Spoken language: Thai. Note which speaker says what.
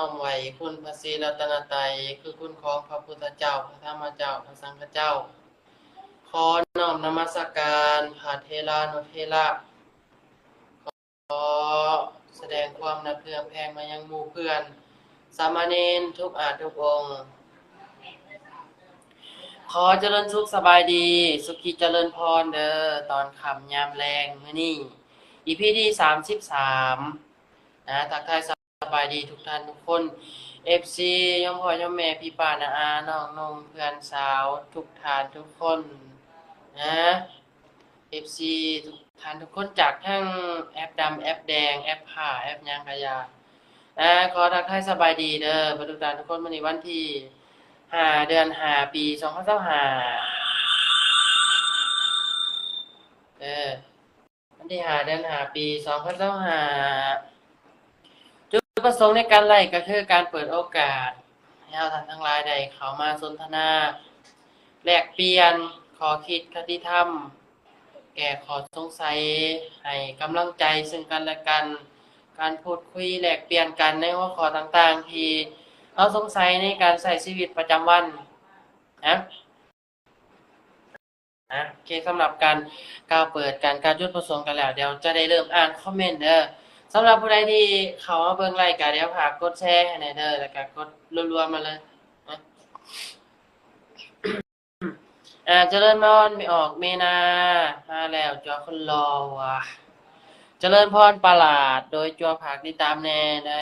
Speaker 1: อมไว้คุณพระศรีรัตนตรัยคือคุณของพระพุทธเจ้าพระธรรมเจ้าพระสังฆเจ้าขอน้อมนมัสการพระเถรานุเถระขอแสดงความนับถือแผ่มายังหมู่เพื่อนสามเณรทุกอาทุกองค์ขอเจริญสุขสบายดีสุขีเจริญพรเด้อตอนค่ำยามแลงมื้อนี้ EP ที่33นะทักทายสบายดีทุกท่านทุกคน FC ยอมพ่อยอมแม่พี่ป้าน้าอาน้องนงเพื่อนสาวทุกท่านทุกคนนะ FC ทุกท่านทุกคนจากทั้งแอปดำแอปแดงแอปผ้าแอปหยังกะยาขอทักทายสบายดีเด้อทุกท่านทุกคนมื้อนี้วันที่5เดือน5ปี2025วันที่5เดือน5ปี2025จุดประสงค์ในการไลฟ์ก็คือการเปิดโอกาสให้เราท่านทั้งหลายได้เข้ามาสนทนาแลกเปลี่ยนข้อคิดคติธรรมแก้ข้อสงสัยให้กำลังใจซึ่งกันและกันการพูดคุยแลกเปลี่ยนกันในหัวข้อต่างๆที่เราสงสัยในการใช้ชีวิตประจำวันนะโอเคสำหรับการกล่าวเปิดการจุดประสงค์กันแล้วเดี๋ยวจะได้เริ่มอ่านคอมเมนต์เด้อสำหรับผู้ใดที่เข้ามาเบิ่งรายการเดี๋ยวฝากกดแชร์ให้หน่อยเด้อแล้วก็กดรัวๆมาเลยนะเจริญพรไม่ออกเมนามาแล้วจอคนรอว่ะเจริญพรประหลาดโดยจัวผักติดตามแน่ได้